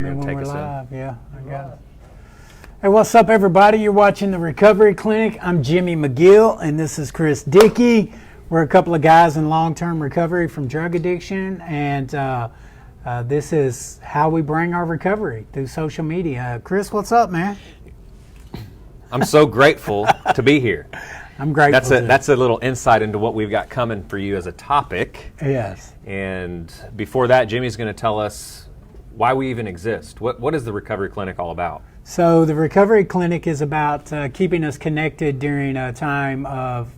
When we're live, yeah, I got it. Hey, what's up, everybody? You're watching the Recovery Clinic. I'm Jimmy McGill, and this is Chris Dickey. We're a couple of guys in long-term recovery from drug addiction, and this is how we bring our recovery through social media. Chris, what's up, man? I'm so grateful to be here. I'm grateful. That's a little insight into what we've got coming for you as a topic. Yes. And before that, Jimmy's going to tell us why we even exist. What is the Recovery Clinic all about? So the Recovery Clinic is about keeping us connected during a time of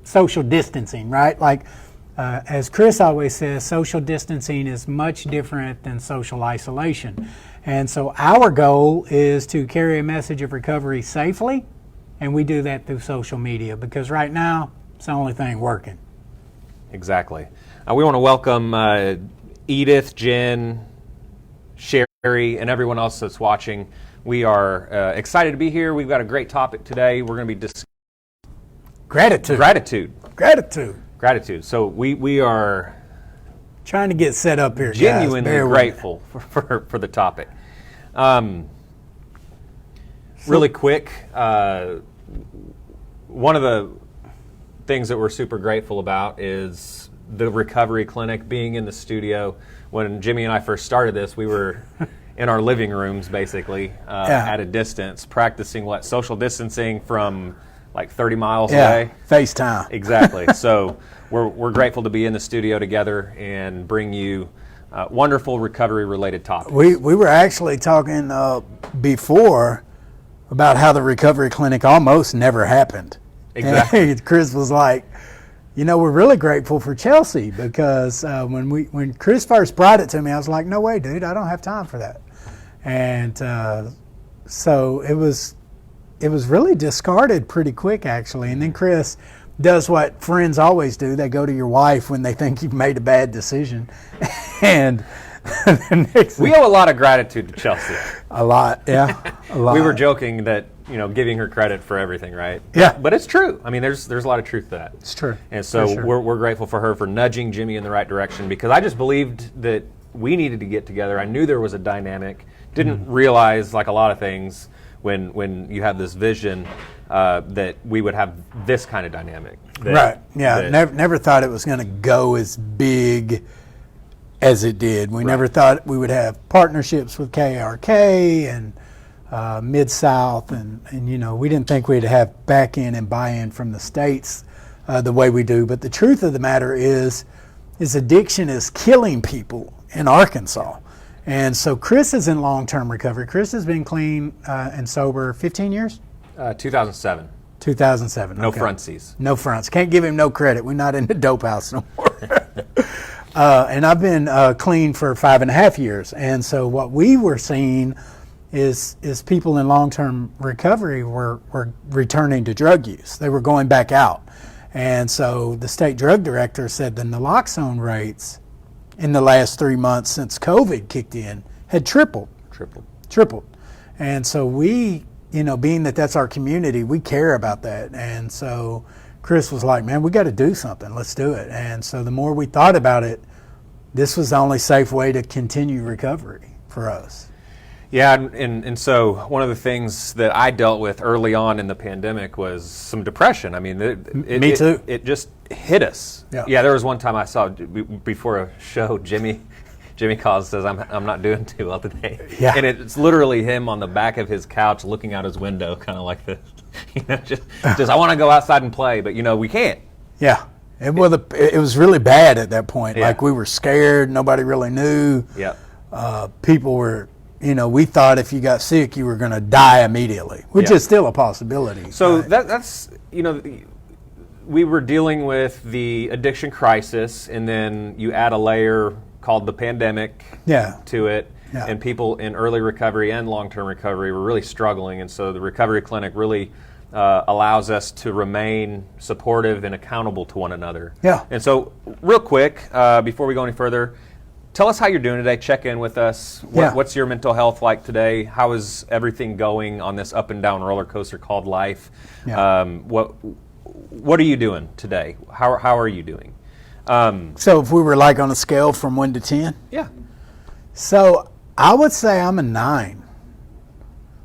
social distancing, right? Like, as Chris always says, social distancing is much different than social isolation. And so our goal is to carry a message of recovery safely, and we do that through social media because right now, it's the only thing working. Exactly. We want to welcome Edith, Jen, Sherry, and everyone else that's watching. We are excited to be here. We've got a great topic today. We're going to be discussing gratitude. So we are trying to get set up here, genuinely grateful for the topic. Really quick, one of the things that we're super grateful about is the Recovery Clinic being in the studio. When Jimmy and I first started this, we were in our living rooms, basically, at a distance, practicing social distancing from like 30 miles away. FaceTime. Exactly. So we're grateful to be in the studio together and bring you wonderful recovery-related topics. We were actually talking before about how the Recovery Clinic almost never happened. Exactly. And Chris was like, you know, we're really grateful for Chelsea because when Chris first brought it to me, I was like, no way, dude, I don't have time for that. And so it was really discarded pretty quick, actually. And then Chris does what friends always do. They go to your wife when they think you've made a bad decision. And we owe a lot of gratitude to Chelsea. A lot, yeah. A lot. We were joking that, giving her credit for everything, right? Yeah. But it's true. I mean, there's a lot of truth to that. It's true. And so sure. we're grateful for her for nudging Jimmy in the right direction because I just believed that we needed to get together. I knew there was a dynamic. Didn't realize, like a lot of things, when you have this vision, that we would have this kind of dynamic. Right. Yeah. Never thought it was going to go as big as it did. We never thought we would have partnerships with KRK and Mid-South, and we didn't think we'd have back-in and buy-in from the states the way we do. But the truth of the matter is addiction is killing people in Arkansas. And so Chris is in long-term recovery. Chris has been clean and sober 15 years? 2007. 2007. No okay. frontsies. No fronts. Can't give him no credit. We're not in the dope house no more. And I've been clean for 5.5 years. And so what we were seeing is people in long-term recovery were returning to drug use. They were going back out. And so the state drug director said the naloxone rates in the last 3 months since COVID kicked in had tripled. And so we, being that that's our community, we care about that. And so Chris was like, man, we got to do something. Let's do it. And so the more we thought about it, this was the only safe way to continue recovery for us. Yeah, and so one of the things that I dealt with early on in the pandemic was some depression. I mean, me too. It just hit us. Yeah, there was one time I saw before a show, Jimmy calls and says, I'm not doing too well today. Yeah. And it's literally him on the back of his couch looking out his window, kind of like this. Just I want to go outside and play, but we can't. Yeah. It was really bad at that point. Yeah. Like we were scared. Nobody really knew. Yeah. People were, we thought if you got sick, you were going to die immediately, which is still a possibility. So right? that's, we were dealing with the addiction crisis, and then you add a layer called the pandemic to it. Yeah. And people in early recovery and long-term recovery were really struggling. And so the Recovery Clinic really allows us to remain supportive and accountable to one another. Yeah. And so real quick, before we go any further, tell us how you're doing today. Check in with us. What's your mental health like today? How is everything going on this up and down roller coaster called life? Yeah. What are you doing today? How are you doing? So if we were like on a scale from 1 to 10? Yeah. So I would say I'm a 9.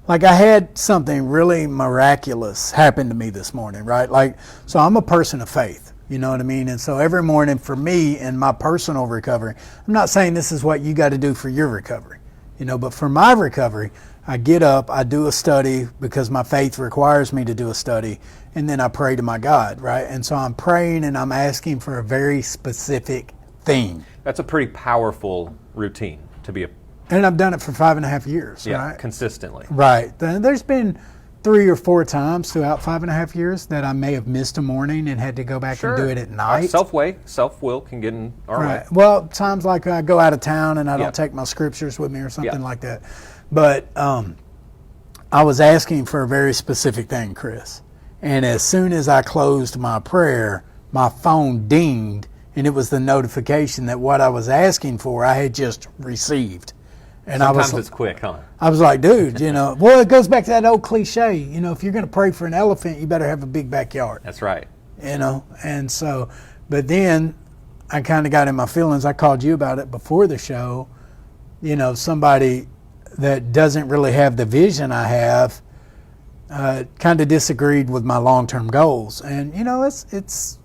Like I had something really miraculous happen to me this morning, right? Like, so I'm a person of faith, you know what I mean? And so every morning for me in my personal recovery, I'm not saying this is what you got to do for your recovery, you know, but for my recovery, I get up, I do a study because my faith requires me to do a study, and then I pray to my God, right? And so I'm praying and I'm asking for a very specific thing. That's a pretty powerful routine to be a. And I've done it for 5.5 years, yeah, right? Consistently. Right. There's been 3 or 4 times throughout 5.5 years that I may have missed a morning and had to go back and do it at night. Self-will can get in our way. Well, times like I go out of town and I don't take my scriptures with me or something like that. But I was asking for a very specific thing, Chris. And as soon as I closed my prayer, my phone dinged, and it was the notification that what I was asking for, I had just received. And sometimes it's quick, huh? I was like, dude, you know, well, it goes back to that old cliche. You know, if you're going to pray for an elephant, you better have a big backyard. That's right. You know, and so, but then I kind of got in my feelings. I called you about it before the show. You know, somebody that doesn't really have the vision I have kind of disagreed with my long-term goals. And, you know, it's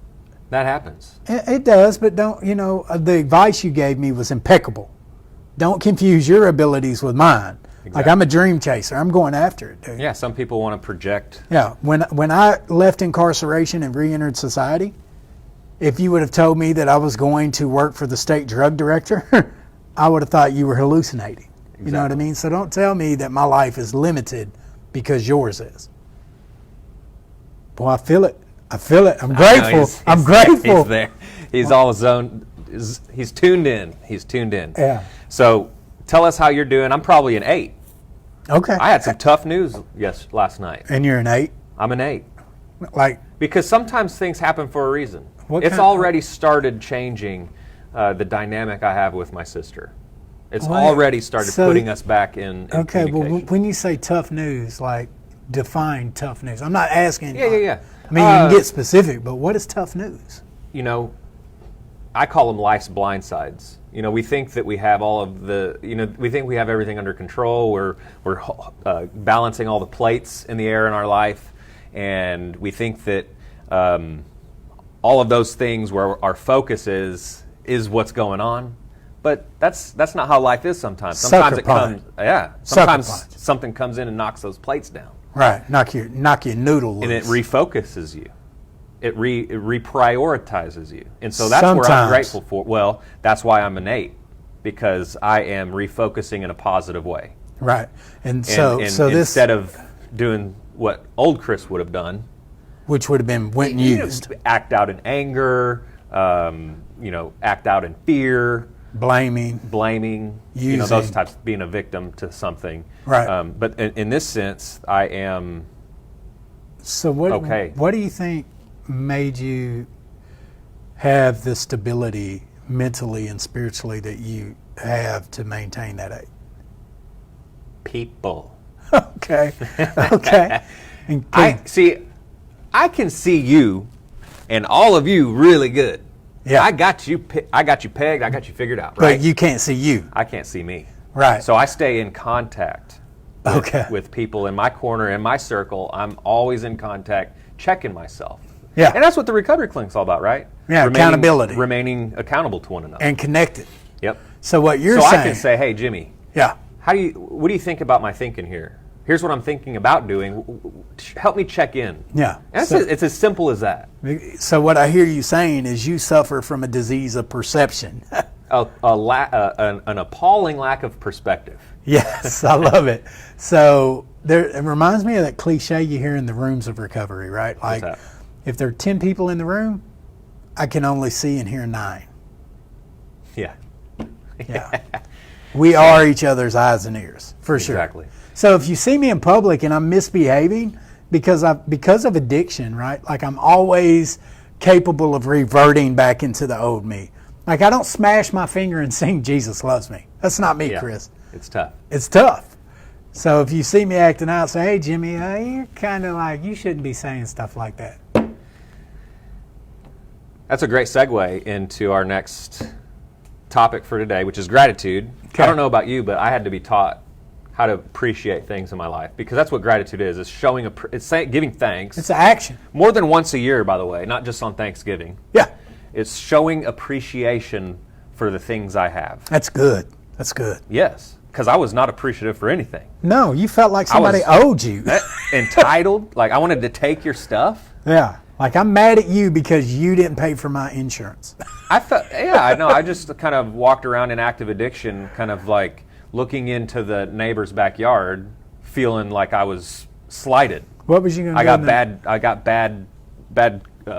that happens. It does, but don't, you know, the advice you gave me was impeccable. Don't confuse your abilities with mine. Exactly. Like I'm a dream chaser. I'm going after it, dude. Yeah, some people want to project. Yeah, when I left incarceration and re-entered society, if you would have told me that I was going to work for the state drug director, I would have thought you were hallucinating. Exactly. You know what I mean? So don't tell me that my life is limited because yours is. Boy, I feel it. I feel it. I'm grateful. I'm grateful. He's there. He's all his own. He's tuned in. He's tuned in. Yeah. So tell us how you're doing. I'm probably an 8. Okay. I had some tough news last night. And you're an 8? I'm an 8. Like, because sometimes things happen for a reason. It's already started changing the dynamic I have with my sister. It's already started putting us back in okay, well, when you say tough news, like define tough news. I'm not asking. Yeah. I mean, you can get specific, but what is tough news? You know, I call them life's blind sides. You know, we think that we have all of the, you know, we think we have everything under control. We're balancing all the plates in the air in our life, and we think that all of those things where our focus is what's going on. But that's not how life is sometimes. Sometimes Sometimes something comes in and knocks those plates down. Right, knock your noodle loose. And it refocuses you. It reprioritizes you. And so that's where I'm grateful for. Well, that's why I'm an 8, because I am refocusing in a positive way. Right. And so this, instead of doing what old Chris would have done, which would have been went and used. Act out in anger, act out in fear, blaming, using, you know, those types, being a victim to something. Right. But in this sense, I am. So what do you think made you have the stability mentally and spiritually that you have to maintain that 8? People. Okay. And I can see you and all of you really good. Yeah. I got you pegged. I got you figured out. But Right. you can't see you. I can't see me. Right. So I stay in contact. With people in my corner, in my circle. I'm always in contact, checking myself. Yeah. And that's what the recovery clinic's all about, right? Yeah. Accountability. Remaining accountable to one another. And connected. Yep. So what you're saying. So I can say, hey, Jimmy. Yeah. What do you think about my thinking here? Here's what I'm thinking about doing. Help me check in. Yeah. And it's as simple as that. So what I hear you saying is you suffer from a disease of perception. An appalling lack of perspective. Yes, I love it. So it reminds me of that cliche you hear in the rooms of recovery, right? Like if there are 10 people in the room, I can only see and hear 9. Yeah. Yeah. We are each other's eyes and ears, for sure. Exactly. So if you see me in public and I'm misbehaving because of addiction, right? Like I'm always capable of reverting back into the old me. Like I don't smash my finger and sing Jesus Loves Me. That's not me, Chris. It's tough. It's tough. So if you see me acting out, say, hey, Jimmy, you're kind of like, you shouldn't be saying stuff like that. That's a great segue into our next topic for today, which is gratitude. Okay. I don't know about you, but I had to be taught how to appreciate things in my life, because that's what gratitude is. It's giving thanks. It's an action. More than once a year, by the way, not just on Thanksgiving. Yeah. It's showing appreciation for the things I have. That's good. That's good. Yes, because I was not appreciative for anything. No, you felt like somebody owed you. Entitled, like I wanted to take your stuff. Yeah, like I'm mad at you because you didn't pay for my insurance. I felt, yeah, I know. I just kind of walked around in active addiction, kind of like looking into the neighbor's backyard, feeling like I was slighted. What was you going to do? I got bad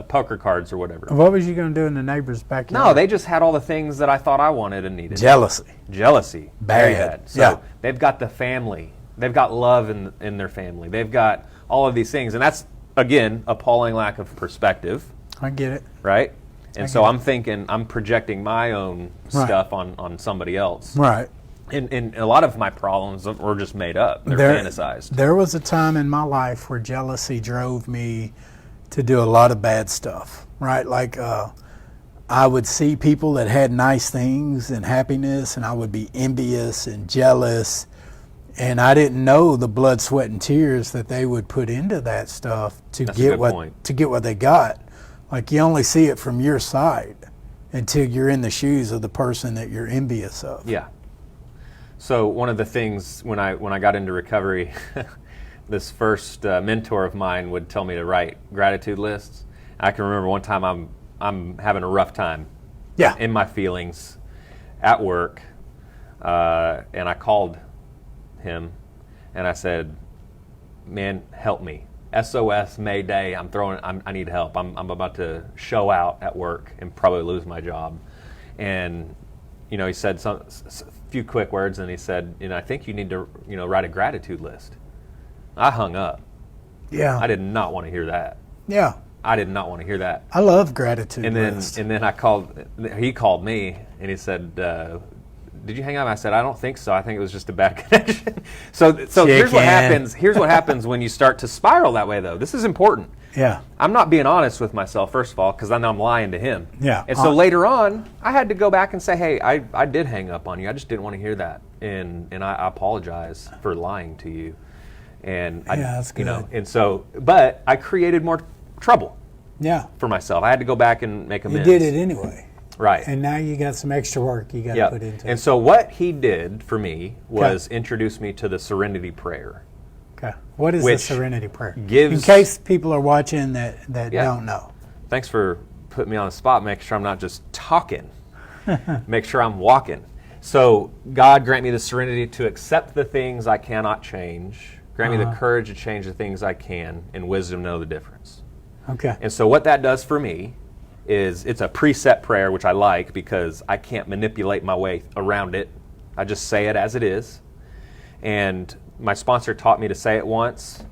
poker cards or whatever. What was you going to do in the neighbor's backyard? No, they just had all the things that I thought I wanted and needed. Jealousy. Very bad. So yeah. They've got the family. They've got love in their family. They've got all of these things. And that's, again, appalling lack of perspective. I get it. Right? And so I'm thinking, I'm projecting my own stuff on somebody else. Right. And a lot of my problems were just made up. They're fantasized. There was a time in my life where jealousy drove me to do a lot of bad stuff, right? Like I would see people that had nice things and happiness, and I would be envious and jealous, and I didn't know the blood, sweat, and tears that they would put into that stuff to get what they got. Like you only see it from your side until you're in the shoes of the person that you're envious of. Yeah. So one of the things when I got into recovery, this first mentor of mine would tell me to write gratitude lists. I can remember one time I'm having a rough time, in my feelings, at work, and I called him, and I said, "Man, help me! SOS, Mayday! I need help. I'm about to show out at work and probably lose my job." And he said a few quick words, and he said, "I think you need to write a gratitude list." I hung up. Yeah. I did not want to hear that. Yeah. I did not want to hear that. I love gratitude lists. And then he called me, and he said, "Did you hang up?" I said, "I don't think so. I think it was just a bad connection." So here's what happens. Here's what happens when you start to spiral that way, though. This is important. Yeah. I'm not being honest with myself, first of all, because I know I'm lying to him. Yeah. And so later on, I had to go back and say, "Hey, I did hang up on you. I just didn't want to hear that, and I apologize for lying to you." And that's good. And so, but I created more trouble. Yeah. For myself, I had to go back and make amends. You did it anyway. Right. And now you got some extra work you got to put into it. And so what he did for me was introduce me to the Serenity Prayer. Okay. What is the Serenity Prayer? In case people are watching that don't know. Thanks for putting me on the spot. Make sure I'm not just talking. Make sure I'm walking. So God grant me the serenity to accept the things I cannot change. Grant me the courage to change the things I can, and wisdom to know the difference. Okay. And so what that does for me is it's a preset prayer, which I like because I can't manipulate my way around it. I just say it as it is. And my sponsor taught me to say it once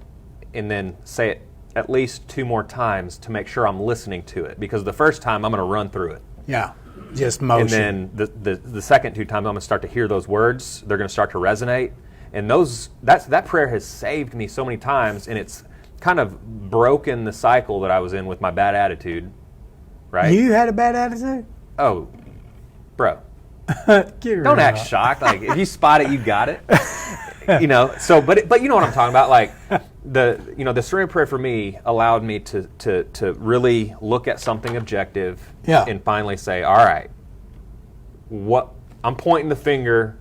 and then say it at least 2 more times to make sure I'm listening to it. Because the first time I'm going to run through it. Yeah, just motion. And then the second 2 times I'm going to start to hear those words. They're going to start to resonate. And that prayer has saved me so many times, and it's kind of broken the cycle that I was in with my bad attitude. Right? You had a bad attitude? Oh, bro. Don't act shocked. Like if you spot it, you got it. So but you know what I'm talking about. Like the Serenity Prayer for me allowed me to really look at something objective and finally say, all right, what I'm pointing the finger,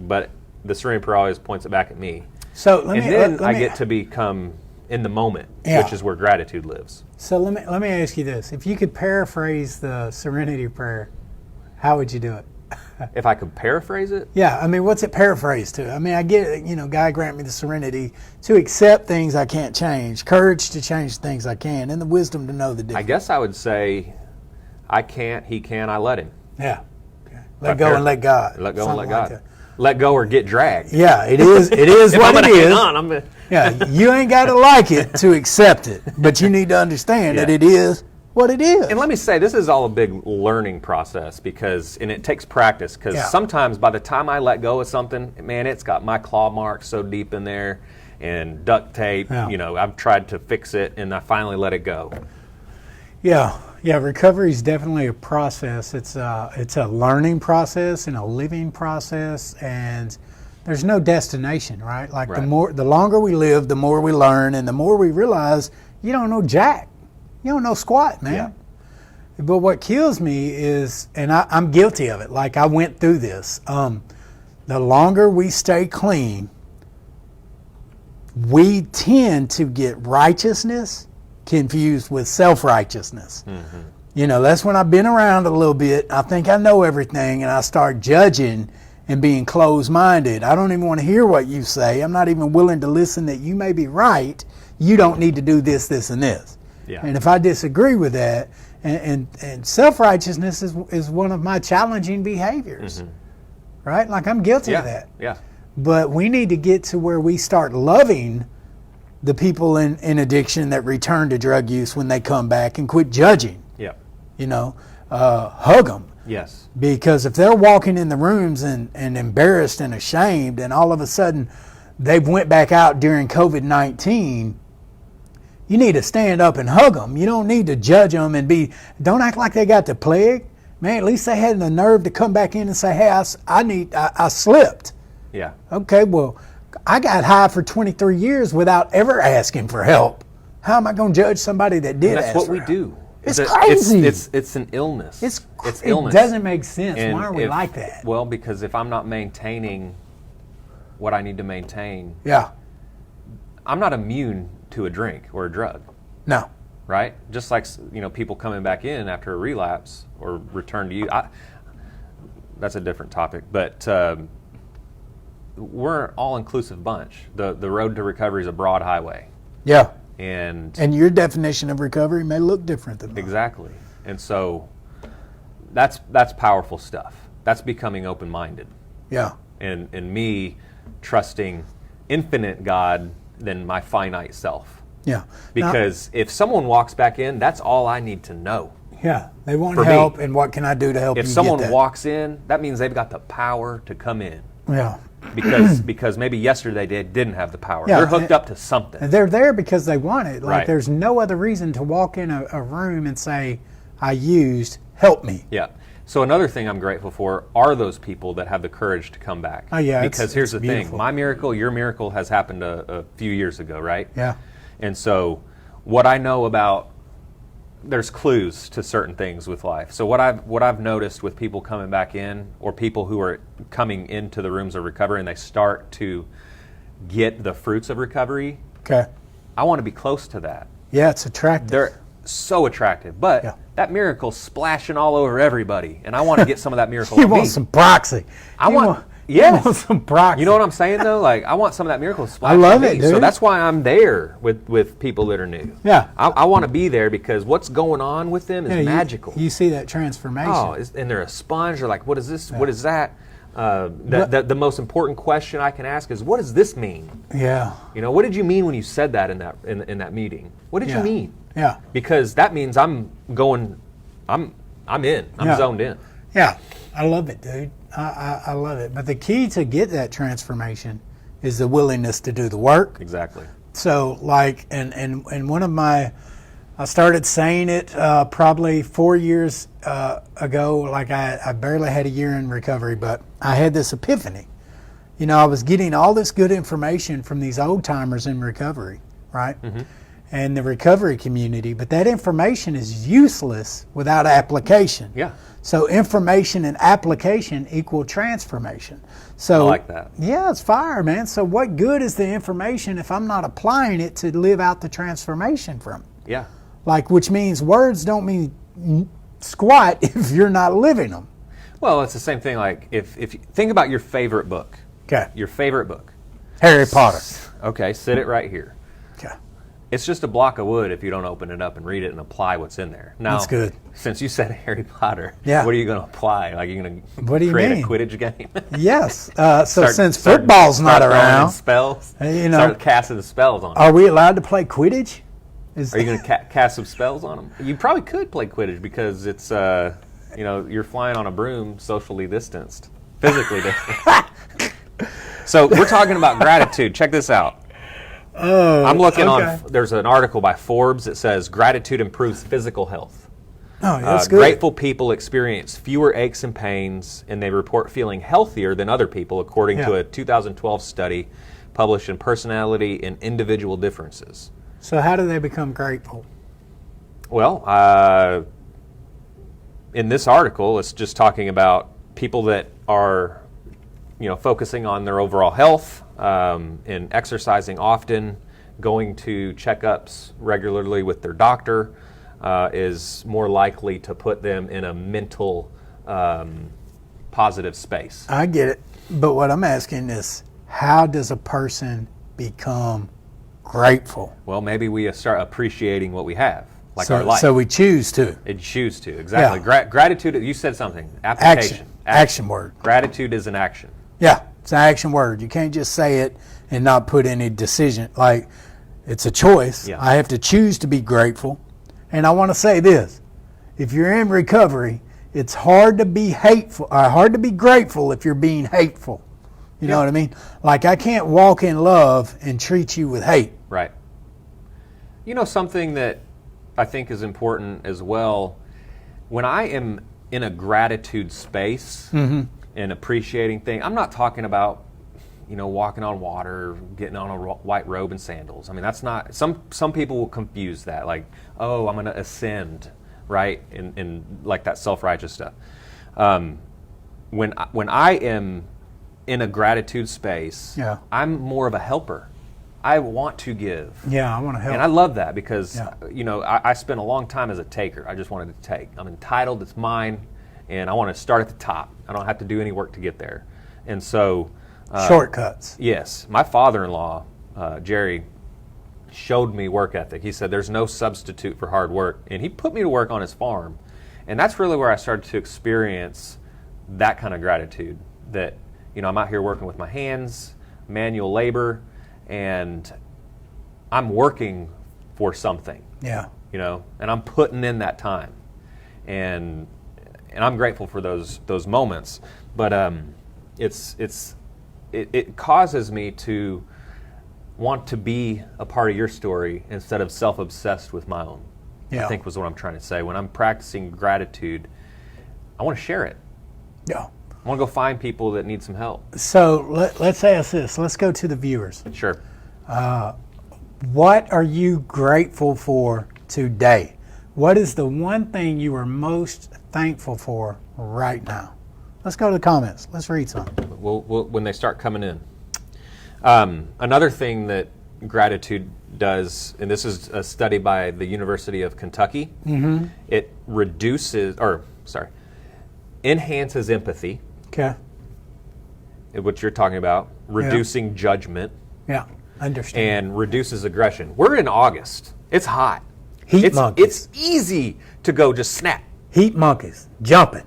but the Serenity Prayer always points it back at me. So I get to become in the moment, which is where gratitude lives. So let me ask you this: if you could paraphrase the Serenity Prayer, how would you do it? If I could paraphrase it? Yeah, I mean, what's it paraphrased to? I mean, I get it, God grant me the serenity to accept things I can't change, courage to change things I can, and the wisdom to know the difference. I guess I would say, I can't, he can, I let him. Yeah. Okay. Let go and let God. Let go and let God. Let go or get dragged. Yeah, it is what it is. Yeah, you ain't got to like it to accept it, but you need to understand that it is what it is. And let me say, this is all a big learning process and it takes practice because sometimes by the time I let go of something, man, it's got my claw marks so deep in there and duct tape. I've tried to fix it and I finally let it go. Yeah. Yeah, recovery is definitely a process. It's a learning process and a living process, and there's no destination, right? Like the longer we live, the more we learn, and the more we realize you don't know jack, you don't know squat, man. Yeah. But what kills me is, and I'm guilty of it. Like I went through this. The longer we stay clean, we tend to get righteousness confused with self-righteousness. Mm-hmm. You know, that's when I've been around a little bit. I think I know everything, and I start judging and being closed-minded. I don't even want to hear what you say. I'm not even willing to listen that you may be right. You don't need to do this, this, and this. Yeah. And if I disagree with that, and self-righteousness is one of my challenging behaviors, mm-hmm. right? Like I'm guilty of that. Yeah. But we need to get to where we start loving the people in addiction that return to drug use when they come back and quit judging. Yeah. You know, hug them. Yes. Because if they're walking in the rooms and embarrassed and ashamed, and all of a sudden they've went back out during COVID-19, you need to stand up and hug them. You don't need to judge them and don't act like they got the plague. Man, at least they had the nerve to come back in and say, hey, I slipped. Yeah. Okay, well, I got high for 23 years without ever asking for help. How am I going to judge somebody that did ask for help? That's what we do. It's crazy. It's an illness. It's illness. It doesn't make sense. And why are we like that? Well, because if I'm not maintaining what I need to maintain, yeah, I'm not immune to a drink or a drug. No. Right? Just like, people coming back in after a relapse or return to use. That's a different topic, but we're an all-inclusive bunch. The road to recovery is a broad highway. Yeah. And your definition of recovery may look different than mine. Exactly. And so that's powerful stuff. That's becoming open-minded. Yeah. And me trusting infinite God than my finite self. Yeah. Because if someone walks back in, that's all I need to know. Yeah. They want help, and what can I do to help you get that? If someone walks in, that means they've got the power to come in. Yeah. Because maybe yesterday they didn't have the power. Yeah, they're hooked up to something. And they're there because they want it. Like right. There's no other reason to walk in a room and say, I used, help me. Yeah. So another thing I'm grateful for are those people that have the courage to come back. Oh, yeah. Because here's the thing. My miracle, your miracle has happened a few years ago, right? Yeah. And so what I know about, there's clues to certain things with life. So what I've noticed with people coming back in, or people who are coming into the rooms of recovery and they start to get the fruits of recovery. Okay. I want to be close to that. Yeah, it's attractive. They're so attractive, but that miracle's splashing all over everybody, and I want to get some of that miracle. You want some proxy? I want some proxy. You know what I'm saying though? Like I want some of that miracle to splash. I love it, dude. So that's why I'm there with people that are new. Yeah, I want to be there because what's going on with them is magical. You see that transformation. Oh, and they're a sponge. They're like, what is this? Yeah. What is that? The most important question I can ask is, what does this mean? Yeah. What did you mean when you said that in that meeting? What did you mean? Yeah. Because that means I'm in. I'm zoned in. Yeah. I love it, dude. I love it. But the key to get that transformation is the willingness to do the work. Exactly. So and one of my, I started saying it probably 4 years ago. Like I barely had a year in recovery, but I had this epiphany. I was getting all this good information from these old timers in recovery, right? Mm-hmm. And the recovery community, but that information is useless without application. Yeah. So information and application equal transformation. So I like that. Yeah, it's fire, man. So what good is the information if I'm not applying it to live out the transformation from it? Yeah. Like, which means words don't mean squat if you're not living them. Well, it's the same thing. Like if you think about your favorite book. Okay. Your favorite book. Harry Potter. Okay, sit it right here. Okay. It's just a block of wood if you don't open it up and read it and apply what's in there. Now, that's good. Since you said Harry Potter, what are you going to apply? Like, you're going to create a Quidditch game? Yes. Since football's not around, spells. Start casting spells on them. Are we allowed to play Quidditch? Are you going to cast some spells on them? You probably could play Quidditch because it's you're flying on a broom, socially distanced, physically distanced. So we're talking about gratitude. Check this out. Oh, I'm looking on. There's an article by Forbes that says gratitude improves physical health. Oh, that's good. Grateful people experience fewer aches and pains, and they report feeling healthier than other people, according to a 2012 study published in Personality and Individual Differences. So how do they become grateful? Well, in this article, it's just talking about people that are, focusing on their overall health, and exercising often, going to checkups regularly with their doctor, is more likely to put them in a mental, positive space. I get it. But what I'm asking is, how does a person become grateful? Well, maybe we start appreciating what we have, like our life. So we choose to. And choose to, exactly. Yeah. Gratitude, you said something. Application. Action word. Gratitude is an action. Yeah, it's an action word. You can't just say it and not put any decision. Like, it's a choice. Yeah. I have to choose to be grateful. And I want to say this. If you're in recovery, it's hard to be hateful, hard to be grateful if you're being hateful. You know what I mean? Like, I can't walk in love and treat you with hate. Right. Something that I think is important as well, when I am in a gratitude space and appreciating things, I'm not talking about, walking on water, getting on a white robe and sandals. I mean, that's not, some people will confuse that, like, oh, I'm going to ascend, right? In like that self-righteous stuff. When I am in a gratitude space, I'm more of a helper. I want to give. Yeah, I want to help. And I love that because, I spent a long time as a taker. I just wanted to take. I'm entitled, it's mine, and I want to start at the top. I don't have to do any work to get there. And so... shortcuts. Yes. My father-in-law, Jerry, showed me work ethic. He said there's no substitute for hard work. And he put me to work on his farm. And that's really where I started to experience that kind of gratitude. That, I'm out here working with my hands, manual labor, and I'm working for something. Yeah. And I'm putting in that time. And I'm grateful for those moments. But it causes me to want to be a part of your story instead of self-obsessed with my own. I think was what I'm trying to say. When I'm practicing gratitude, I want to share it. Yeah. I want to go find people that need some help. So let's ask this. Let's go to the viewers. Sure. What are you grateful for today? What is the one thing you are most thankful for right now? Let's go to the comments. Let's read some. We'll when they start coming in. Another thing that gratitude does, and this is a study by the University of Kentucky, it enhances empathy. Okay. What you're talking about, reducing judgment. Yeah, understand. And reduces aggression. We're in August. It's hot. Heat monkeys. It's easy to go just snap. Heat monkeys, jumping.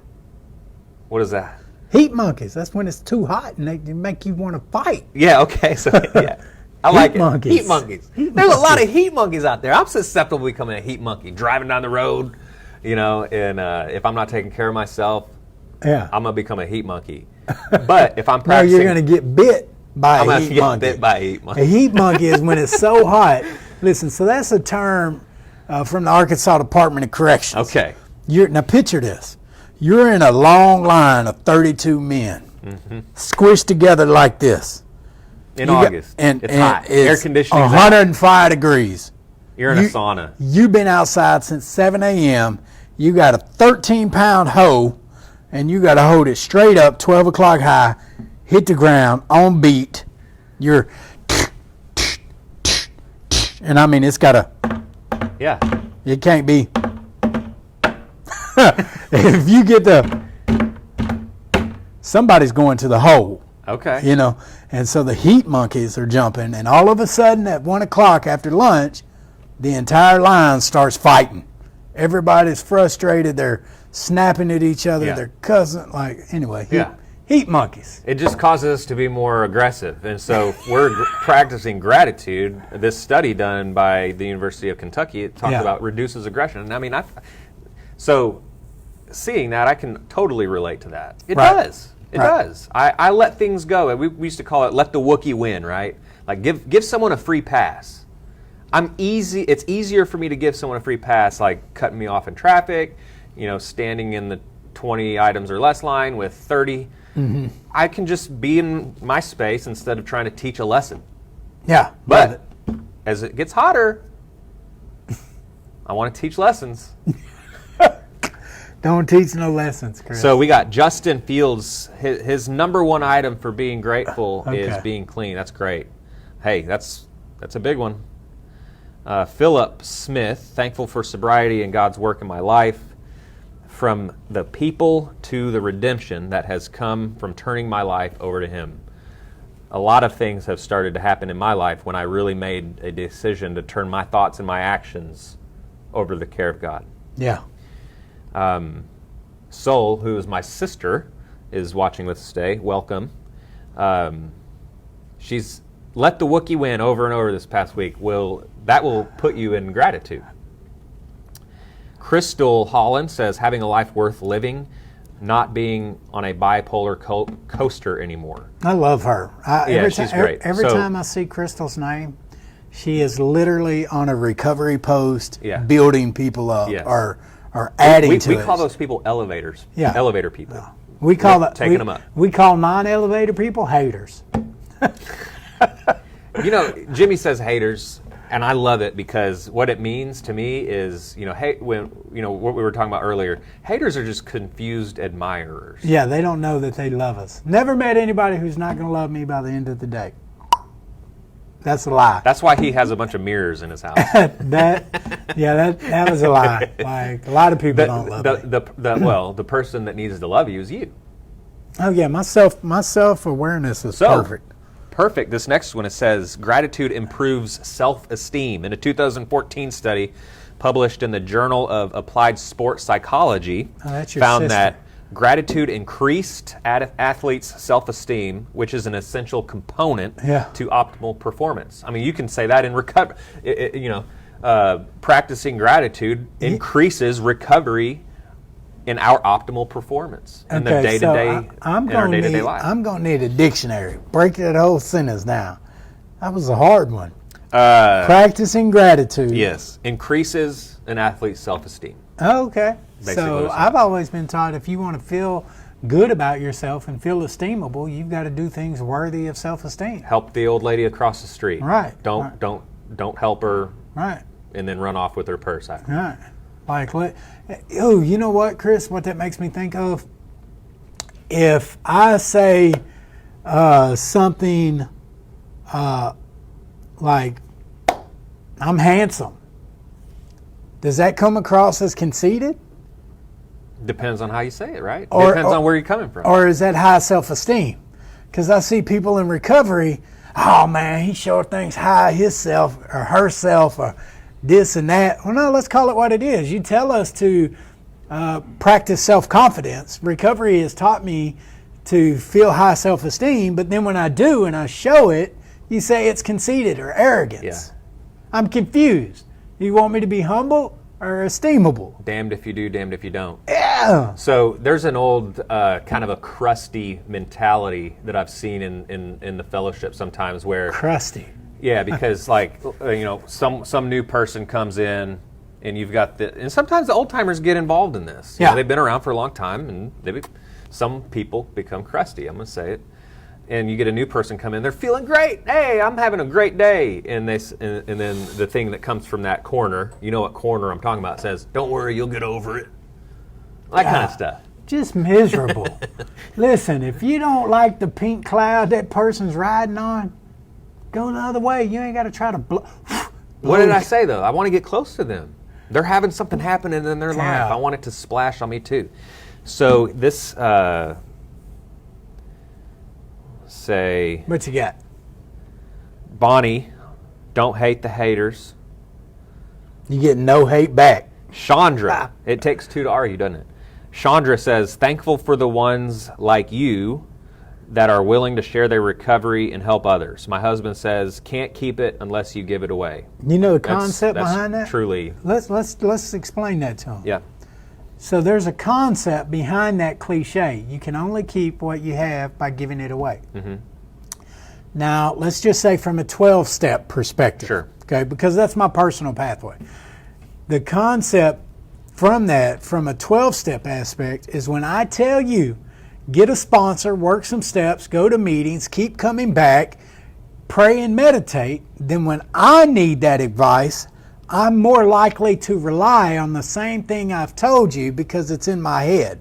What is that? Heat monkeys. That's when it's too hot and they make you want to fight. Yeah, okay. So, yeah. I like it. Monkeys. Heat monkeys. There's a lot of heat monkeys out there. I'm susceptible to becoming a heat monkey. Driving down the road, and if I'm not taking care of myself, I'm going to become a heat monkey. But if I'm practicing... No, you're going to get bit by a heat monkey. Bit by a heat monkey. A heat monkey is when it's so hot. Listen, so that's a term from the Arkansas Department of Corrections. Okay. Now picture this. You're in a long line of 32 men, squished together like this. In August. It's hot. Air conditioning. 105 degrees. You're in a sauna. You've been outside since 7 a.m. You got a 13-pound hoe, and you got to hold it straight up, 12 o'clock high, hit the ground, on beat. You're... And I mean, it's got a... Yeah. It can't be... If you get somebody's going to the hole. Okay. And so the heat monkeys are jumping, and all of a sudden at 1 o'clock after lunch, the entire line starts fighting. Everybody's frustrated. They're snapping at each other. They're cussing. Heat monkeys. It just causes us to be more aggressive. And so we're practicing gratitude. This study done by the University of Kentucky, it talks about reduces aggression. And I mean, so seeing that, I can totally relate to that. It does. It does. I let things go. We used to call it let the Wookiee win, right? Like give someone a free pass. It's easier for me to give someone a free pass, like cutting me off in traffic, standing in the 20 items or less line with 30. Mm-hmm. I can just be in my space instead of trying to teach a lesson. Yeah. But as it gets hotter, I want to teach lessons. Don't teach no lessons, Chris. So we got Justin Fields. His number one item for being grateful is being clean. That's great. Hey, that's a big one. Philip Smith, thankful for sobriety and God's work in my life. From the people to the redemption that has come from turning my life over to Him. A lot of things have started to happen in my life when I really made a decision to turn my thoughts and my actions over to the care of God. Yeah. Sol, who is my sister, is watching with us today. Welcome. She's let the Wookiee win over and over this past week. That will put you in gratitude. Crystal Holland says, having a life worth living, not being on a bipolar coaster anymore. I love her. She's great. Every time I see Crystal's name, she is literally on a recovery post, building people up or adding to it. We call those people elevators. Yeah. Elevator people. Yeah. We call taking them up. We call non-elevator people haters. Jimmy says haters. And I love it because what it means to me is, what we were talking about earlier, haters are just confused admirers. Yeah, they don't know that they love us. Never met anybody who's not going to love me by the end of the day. That's a lie. That's why he has a bunch of mirrors in his house. that was a lie. Like, a lot of people don't love me. The person that needs to love you is you. Oh, yeah, my self-awareness is perfect. Perfect. This next one, it says, gratitude improves self-esteem. In a 2014 study published in the Journal of Applied Sports Psychology, found that gratitude increased athletes' self-esteem, which is an essential component to optimal performance. I mean, you can say that in recovery. Practicing gratitude increases recovery in our optimal performance in the day-to-day, in our day-to-day life. I'm going to need a dictionary. Break that whole sentence down. That was a hard one. Practicing gratitude. Yes. Increases an athlete's self-esteem. Okay. So I've always been taught if you want to feel good about yourself and feel esteemable, you've got to do things worthy of self-esteem. Help the old lady across the street. Right. Don't help her. Right. And then run off with her purse after. Right. You know what, Chris? What that makes me think of? If I say something like, I'm handsome, does that come across as conceited? Depends on how you say it, right? Depends on where you're coming from. Or is that high self-esteem? Because I see people in recovery, oh man, he sure thinks high himself or herself or this and that. Well, no, let's call it what it is. You tell us to practice self-confidence. Recovery has taught me to feel high self-esteem, but then when I do and I show it, you say it's conceited or arrogance. Yeah. I'm confused. You want me to be humble or esteemable? Damned if you do, damned if you don't. Yeah. So there's an old kind of a crusty mentality that I've seen in the fellowship sometimes where... Crusty. Yeah, because some new person comes in, and you've got and sometimes the old timers get involved in this. They've been around for a long time, and some people become crusty. I'm going to say it, and you get a new person come in. They're feeling great. Hey, I'm having a great day, and then the thing that comes from that corner, you know what corner I'm talking about, says, "Don't worry, you'll get over it." That kind of stuff. Just miserable. Listen, if you don't like the pink cloud that person's riding on, go the other way. You ain't got to try to blow. What did I say, though? I want to get close to them. They're having something happening in their life. I want it to splash on me, too. So this, say... What you got? Bonnie, don't hate the haters. You get no hate back. Chandra. It takes two to argue, doesn't it? Chandra says, thankful for the ones like you that are willing to share their recovery and help others. My husband says, can't keep it unless you give it away. You know the concept behind that? Truly. Let's explain that to him. Yeah. So there's a concept behind that cliche. You can only keep what you have by giving it away. Mm-hmm. Now, let's just say from a 12-step perspective. Sure. Okay, because that's my personal pathway. The concept from that, from a 12-step aspect, is when I tell you, get a sponsor, work some steps, go to meetings, keep coming back, pray and meditate, then when I need that advice, I'm more likely to rely on the same thing I've told you because it's in my head.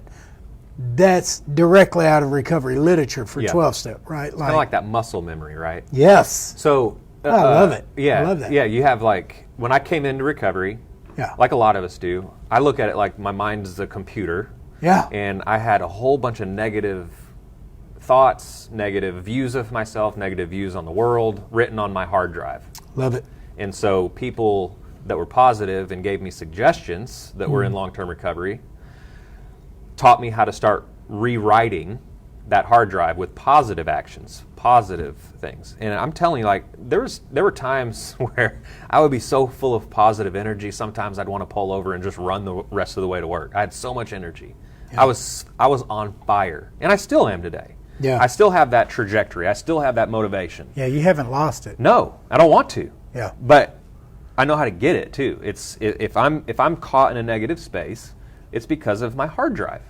That's directly out of recovery literature for 12-step, right? It's kind of like that muscle memory, right? Yes. So I love it. Yeah, I love that. Yeah, you have when I came into recovery, like a lot of us do, I look at it like my mind is a computer. Yeah. And I had a whole bunch of negative thoughts, negative views of myself, negative views on the world written on my hard drive. Love it. And so people that were positive and gave me suggestions that were in long-term recovery taught me how to start rewriting that hard drive with positive actions, positive things. And I'm telling you, there were times where I would be so full of positive energy, sometimes I'd want to pull over and just run the rest of the way to work. I had so much energy. Yeah. I was on fire, and I still am today. Yeah. I still have that trajectory. I still have that motivation. Yeah, you haven't lost it. No, I don't want to. Yeah. But I know how to get it too. If I'm caught in a negative space, it's because of my hard drive.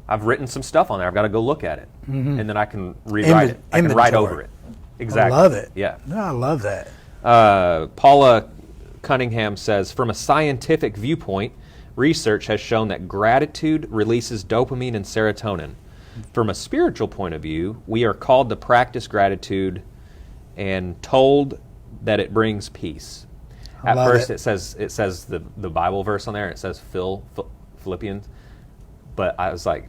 I've written some stuff on there. I've got to go look at it, and then I can rewrite it. I can write over it. Exactly. I love it. Yeah. No, I love that. Paula Cunningham says, from a scientific viewpoint, research has shown that gratitude releases dopamine and serotonin. From a spiritual point of view, we are called to practice gratitude and told that it brings peace. At first, it says the Bible verse on there. It says Philippians. But I was like,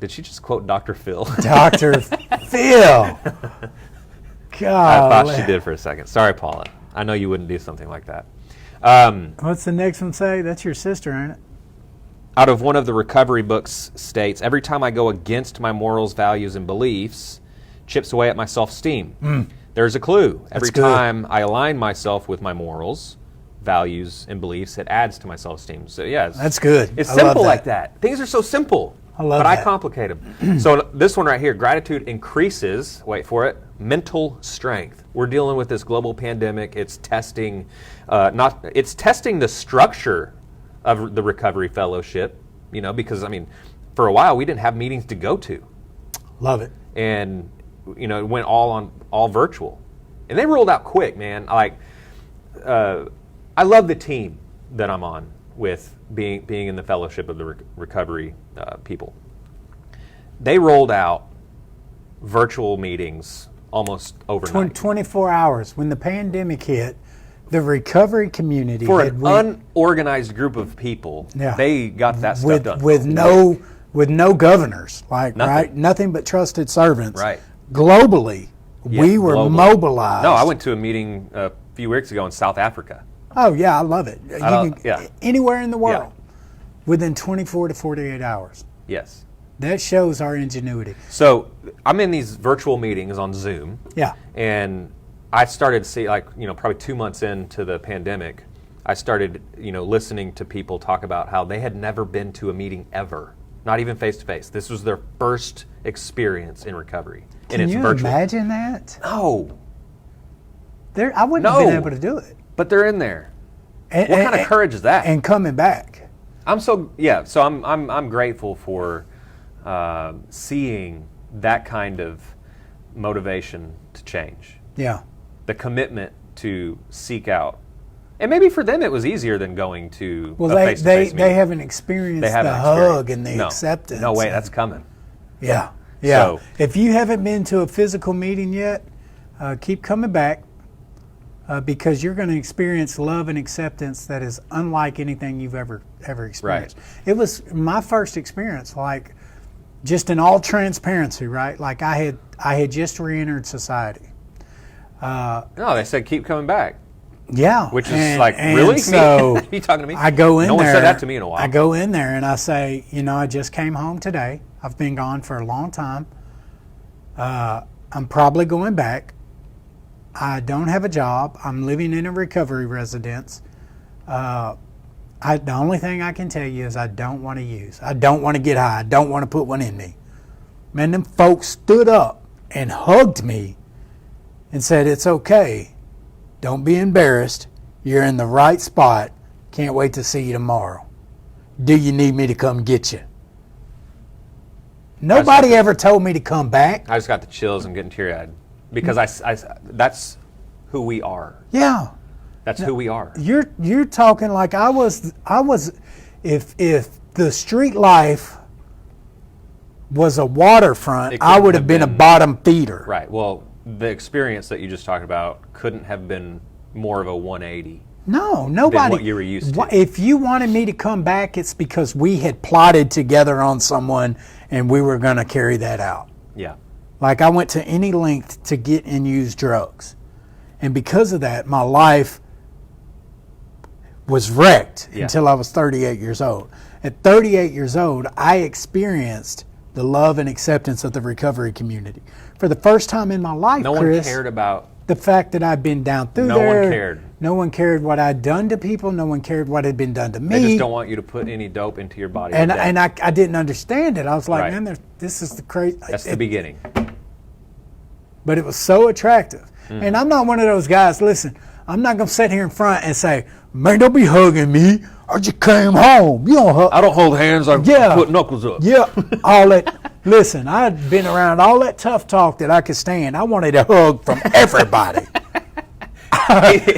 did she just quote Dr. Phil? Dr. Phil. God. I thought she did for a second. Sorry, Paula. I know you wouldn't do something like that. What's the next one say? That's your sister, ain't it? Out of one of the recovery books states, every time I go against my morals, values, and beliefs, chips away at my self-esteem. There's a clue. Every time I align myself with my morals, values, and beliefs, it adds to my self-esteem. So yeah, that's good. It's simple like that. Things are so simple, but I complicate them. So this one right here, gratitude increases, wait for it, mental strength. We're dealing with this global pandemic. It's testing, it's testing the structure of the recovery fellowship, because for a while we didn't have meetings to go to. Love it. And it went all virtual, and they rolled out quick, man. I love the team that I'm on with being in the fellowship of the recovery people. They rolled out virtual meetings almost overnight. 24 hours. When the pandemic hit, the recovery community for an unorganized group of people, they got that stuff done with no governors, nothing but trusted servants. Right. Globally, we were mobilized. No, I went to a meeting a few weeks ago in South Africa. Oh yeah, I love it. Anywhere in the world, within 24 to 48 hours. Yes. That shows our ingenuity. So I'm in these virtual meetings on Zoom. Yeah. And I started to see, probably 2 months into the pandemic, I started, listening to people talk about how they had never been to a meeting ever, not even face to face. This was their first experience in recovery. Can you imagine that? No. I wouldn't have been able to do it. But they're in there. What kind of courage is that? And coming back. So I'm grateful for seeing that kind of motivation to change. Yeah. The commitment to seek out. And maybe for them it was easier than going to a face-to-face meeting. They haven't experienced the hug and the acceptance. No way, that's coming. Yeah. Yeah. So, if you haven't been to a physical meeting yet, keep coming back. Because you're going to experience love and acceptance that is unlike anything you've ever experienced. Right. It was my first experience, just in all transparency, right? I had just re-entered society. No, they said keep coming back. Yeah, which is really? So you talking to me? I go in there. No one said that to me in a while. I go in there and I say, I just came home today. I've been gone for a long time. I'm probably going back. I don't have a job. I'm living in a recovery residence. The only thing I can tell you is I don't want to use. I don't want to get high. I don't want to put one in me. Man, them folks stood up and hugged me and said, it's okay. Don't be embarrassed. You're in the right spot. Can't wait to see you tomorrow. do you need me to come get you? Nobody ever told me to come back. I just got the chills and getting teary-eyed because that's who we are. Yeah. That's who we are. You're talking like I was if the street life was a waterfront, I would have been a bottom feeder. Right. Well, the experience that you just talked about couldn't have been more of a 180. No, nobody. Than what you were used to. If you wanted me to come back, it's because we had plotted together on someone and we were going to carry that out. Yeah. Like I went to any length to get and use drugs. And because of that, my life was wrecked until I was 38 years old. At 38 years old, I experienced the love and acceptance of the recovery community. For the first time in my life, Chris, no one cared about the fact that I'd been down through there. No one cared. No one cared what I'd done to people. No one cared what had been done to me. They just don't want you to put any dope into your body. And I didn't understand it. I was like, man, this is the crazy. That's the beginning. But it was so attractive. And I'm not one of those guys, listen, I'm not going to sit here in front and say, man, don't be hugging me. I just came home. You don't hug. I don't hold hands. I put knuckles up. Yeah. All that. Listen, I'd been around all that tough talk that I could stand. I wanted a hug from everybody.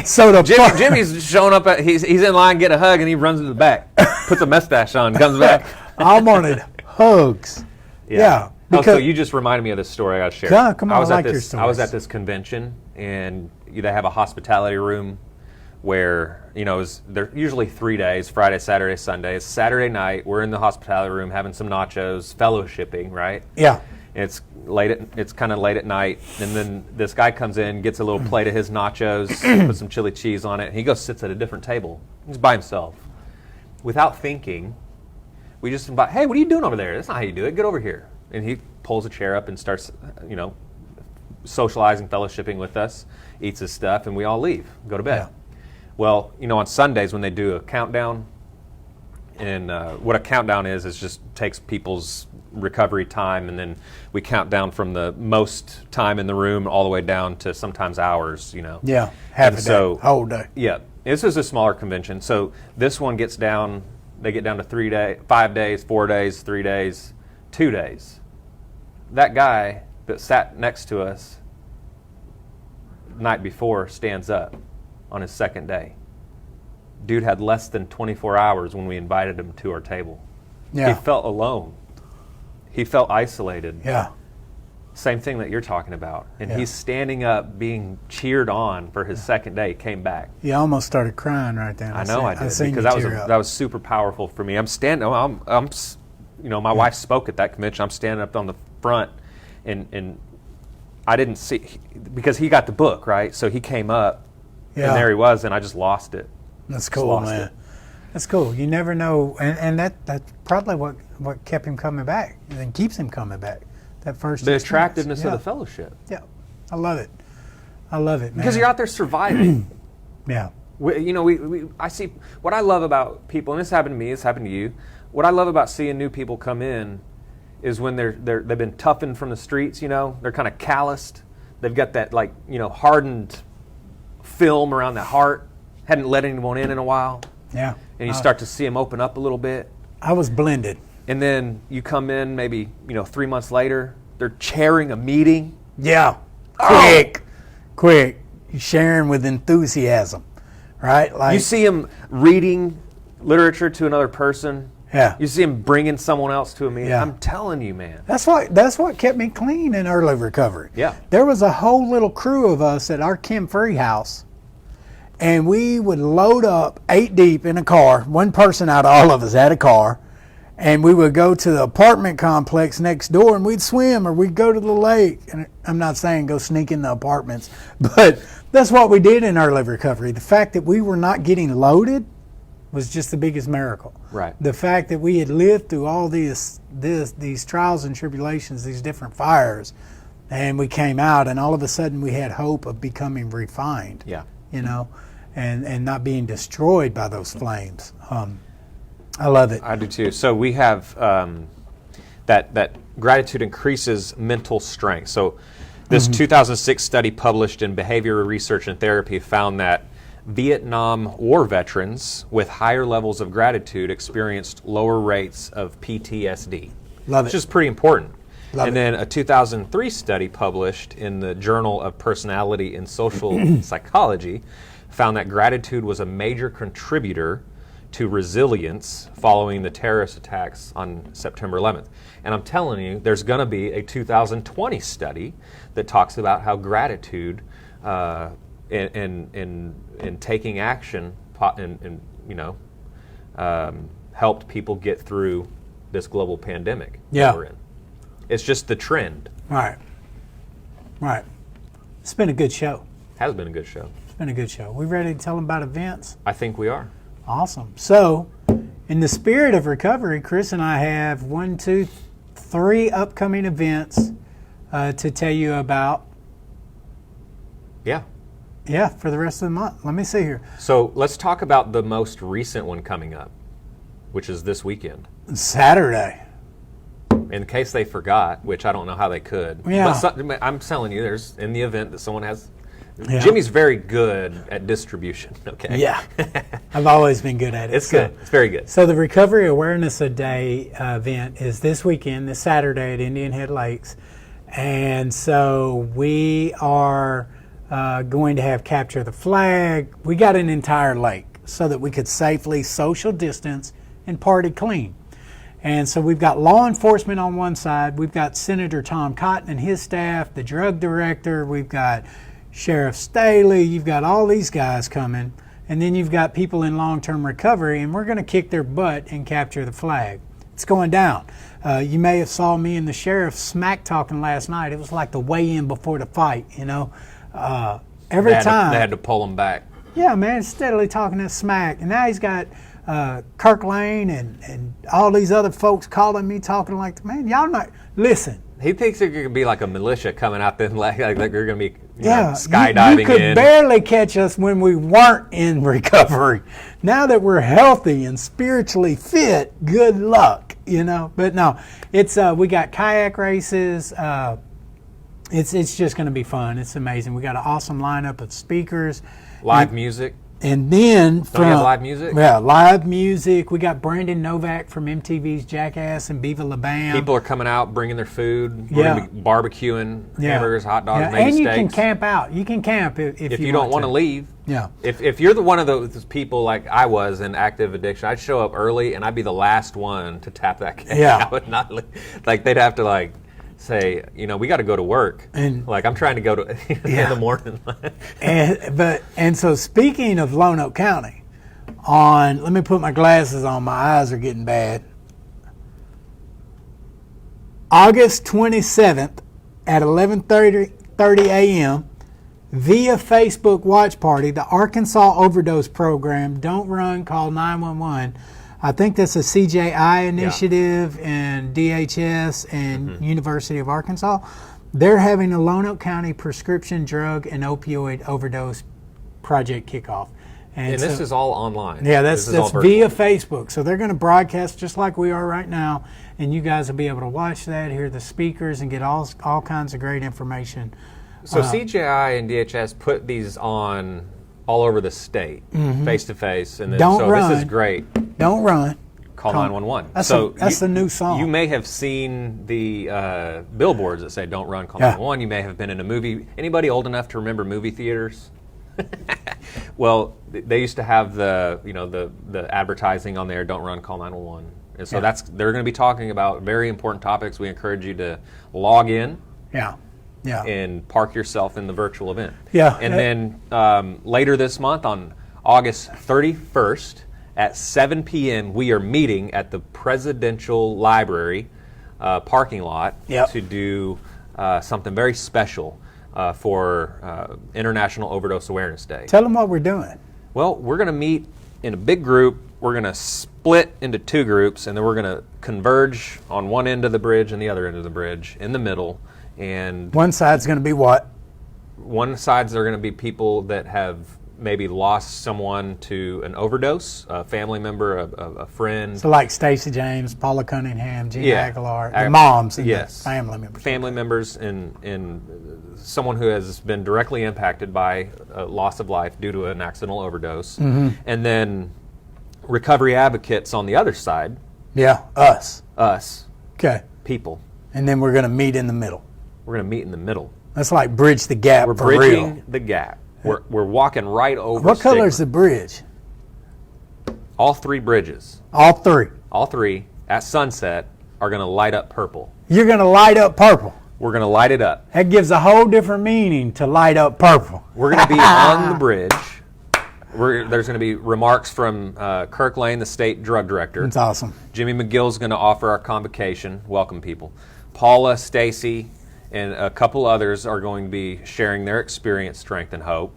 So Jimmy's showing up. He's in line, get a hug, and he runs to the back, puts a mustache on, comes back. I wanted hugs. Yeah. So you just reminded me of this story I got to share. Come on, your stories. I was at this convention, and they have a hospitality room where, they're usually 3 days, Friday, Saturday, Sunday. It's Saturday night. We're in the hospitality room having some nachos, fellowshipping, right? Yeah. It's kind of late at night, and then this guy comes in, gets a little plate of his nachos, puts some chili cheese on it, and he goes sits at a different table. He's by himself. Without thinking, we just invite, hey, what are you doing over there? That's not how you do it. Get over here. And he pulls a chair up and starts, socializing, fellowshipping with us, eats his stuff, and we all leave, go to bed. Yeah. Well, on Sundays when they do a countdown, and what a countdown is just takes people's recovery time, and then we count down from the most time in the room all the way down to sometimes hours, Yeah, half a day, whole day. Yeah, this is a smaller convention. So this one they get down to 3 days, 5 days, 4 days, 3 days, 2 days. That guy that sat next to us the night before stands up on his second day. Dude had less than 24 hours when we invited him to our table. Yeah. He felt alone. He felt isolated. Yeah. Same thing that you're talking about. And he's standing up, being cheered on for his second day, came back. You almost started crying right then. I know I did, because that was super powerful for me. I'm standing, my wife spoke at that convention. I'm standing up on the front, and I didn't see, because he got the book, right? So he came up, and there he was, and I just lost it. That's cool, man. That's cool. You never know, and that's probably what kept him coming back, and keeps him coming back. That first the attractiveness of the fellowship. Yeah, I love it. I love it, man. Because you're out there surviving. Yeah. I see what I love about people, and this happened to me. It's happened to you. What I love about seeing new people come in is when they've been toughened from the streets. They're kind of calloused. They've got that hardened film around that heart. Hadn't let anyone in a while. Yeah. And you start to see them open up a little bit. I was blended. And then you come in maybe 3 months later. They're chairing a meeting. Yeah. Quick. You're sharing with enthusiasm, right? You see them reading literature to another person. Yeah. You see them bringing someone else to a meeting. Yeah. I'm telling you, man. That's what kept me clean in early recovery. Yeah. There was a whole little crew of us at our Kim Free house, and we would load up 8 deep in a car. One person out of all of us had a car. And we would go to the apartment complex next door, and we'd swim, or we'd go to the lake. And I'm not saying go sneak in the apartments, but that's what we did in early recovery. The fact that we were not getting loaded was just the biggest miracle. Right. The fact that we had lived through all these trials and tribulations, these different fires, and we came out, and all of a sudden we had hope of becoming refined. Yeah. And not being destroyed by those flames. I love it. I do too. So we have that gratitude increases mental strength. So this 2006 study published in Behavioral Research and Therapy found that Vietnam War veterans with higher levels of gratitude experienced lower rates of PTSD. Love it. Which is pretty important. Love and it. then a 2003 study published in the Journal of Personality and Social Psychology found that gratitude was a major contributor to resilience following the terrorist attacks on September 11th. And I'm telling you, there's going to be a 2020 study that talks about how gratitude in taking action and helped people get through this global pandemic that we're in. It's just the trend. Right. It's been a good show. Has been a good show. It's been a good show. We ready to tell them about events? I think we are. Awesome. So, in the spirit of recovery, Chris and I have 3 upcoming events to tell you about. Yeah, for the rest of the month. Let me see here. So let's talk about the most recent one coming up, which is this weekend. Saturday. In case they forgot, which I don't know how they could. Yeah. But I'm telling you, there's in the event that someone has. Yeah. Jimmy's very good at distribution, okay? Yeah. I've always been good at it. It's good. It's very good. So the Recovery Awareness Day event is this weekend, this Saturday at Indian Head Lakes. And so we are going to have Capture the Flag. We got an entire lake so that we could safely social distance and party clean. And so we've got law enforcement on one side. We've got Senator Tom Cotton and his staff, the drug director. We've got Sheriff Staley, you've got all these guys coming, and then you've got people in long-term recovery, and we're going to kick their butt and capture the flag. It's going down. You may have saw me and the sheriff smack talking last night. It was like the weigh-in before the fight, Every time they had to pull him back. Yeah, man, steadily talking that smack, and now he's got Kirk Lane and all these other folks calling me, talking like, man, y'all not listen. He thinks they're going to be like a militia coming out there, like they're going to be skydiving you could in. Barely catch us when we weren't in recovery. Now that we're healthy and spiritually fit, good luck, But no, it's we got kayak races. It's just going to be fun. It's amazing. We got an awesome lineup of speakers. Live music. And then Don't you have live music? Yeah, live music. We got Brandon Novak from MTV's Jackass and Viva La Bam. People are coming out, bringing their food. We're going to be barbecuing hamburgers, hot dogs, maybe and steaks. you can camp out. You can camp if you don't want to leave. Yeah. If you're one of those people like I was in active addiction, I'd show up early and I'd be the last one to tap that can. Yeah. I would not they'd have to say, we got to go to work. And I'm trying to go to in the morning. and so speaking of Lonoke County, let me put my glasses on. My eyes are getting bad. August 27th at 11:30 a.m. via Facebook Watch Party, the Arkansas Overdose Program. Don't run, call 911. I think that's a CJI initiative and DHS and University of Arkansas. They're having a Lonoke County prescription drug and opioid overdose project kickoff. And this is all online. Yeah, that's via Facebook. So they're going to broadcast just like we are right now, and you guys will be able to watch that, hear the speakers, and get all kinds of great information. So CJI and DHS put these on all over the state, face to face, and run. This is great. Don't run. Call 911. That's the new song. You may have seen the billboards that say "Don't run, call 911." You may have been in a movie. Anybody old enough to remember movie theaters? Well, they used to have the advertising on there. Don't run, call 911. And so they're going to be talking about very important topics. We encourage you to log in. Yeah. And park yourself in the virtual event. Yeah. And then later this month on August 31st at 7 p.m. we are meeting at the Presidential Library parking lot to do something very special for International Overdose Awareness Day. Tell them what we're doing. Well, we're going to meet in a big group. We're going to split into 2 groups, and then we're going to converge on one end of the bridge and the other end of the bridge in the middle. And one side's going to be what? One side's are going to be people that have maybe lost someone to an overdose, a family member, a friend. So like Stacey James, Paula Cunningham, Gina Yeah. Aguilar, the moms and Yes. the family members. Family members and someone who has been directly impacted by a loss of life due to an accidental overdose. Mm-hmm. And then recovery advocates on the other side. Yeah, us. Okay. People. And then we're going to meet in the middle. We're going to meet in the middle. That's like bridge the gap We're for bridging real. the gap. We're walking right over What color stigma. is the bridge? All three bridges. All three. All three at sunset are going to light up purple. You're going to light up purple. We're going to light it up. That gives a whole different meaning to light up purple. We're going to be on the bridge. There's going to be remarks from Kirk Lane, the state drug director. That's awesome. Jimmy McGill's going to offer our convocation. Welcome, people. Paula, Stacy, and a couple others are going to be sharing their experience, strength, and hope.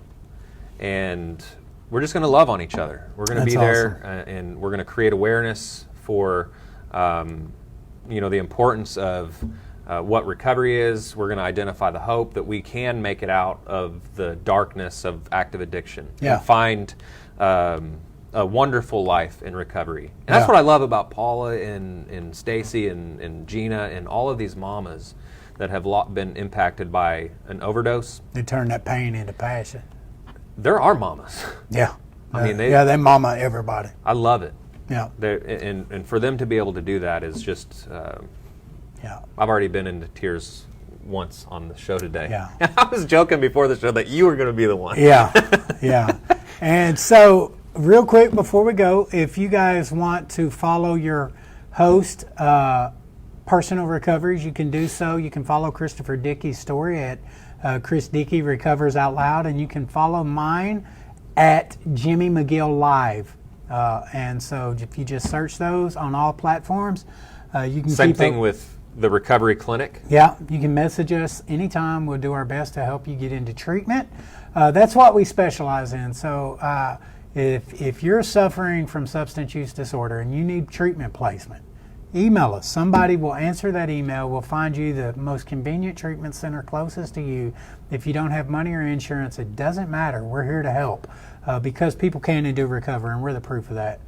And we're just going to love on each other. We're going to be there, and we're going to create awareness for the importance of what recovery is. We're going to identify the hope that we can make it out of the darkness of active addiction and find a wonderful life in recovery. And that's what I love about Paula and Stacy and Gina and all of these mamas that have been impacted by an overdose. They turn that pain into passion. There are mamas. Yeah. I mean, they mama everybody. I love it. Yeah. And for them to be able to do that is just, I've already been into tears once on the show today. Yeah. I was joking before the show that you were going to be the one. Yeah, yeah. And so, real quick before we go, if you guys want to follow your host, Personal Recoveries, you can do so. You can follow Christopher Dickey's story at Chris Dickey Recovers Out Loud, and you can follow mine at Jimmy McGill Live. And so, if you just search those on all platforms, you can Same thing with the Recovery Clinic. Yeah, you can message us anytime. We'll do our best to help you get into treatment. That's what we specialize in. So if you're suffering from substance use disorder and you need treatment placement, email us. Somebody will answer that email. We'll find you the most convenient treatment center closest to you. If you don't have money or insurance, it doesn't matter. We're here to help because people can and do recover, and we're the proof of that.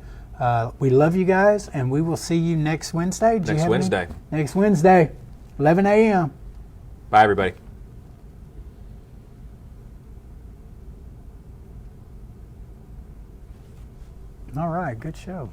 We love you guys, and we will see you next Wednesday. Next Wednesday, 11 a.m. Bye, everybody. All right, good show.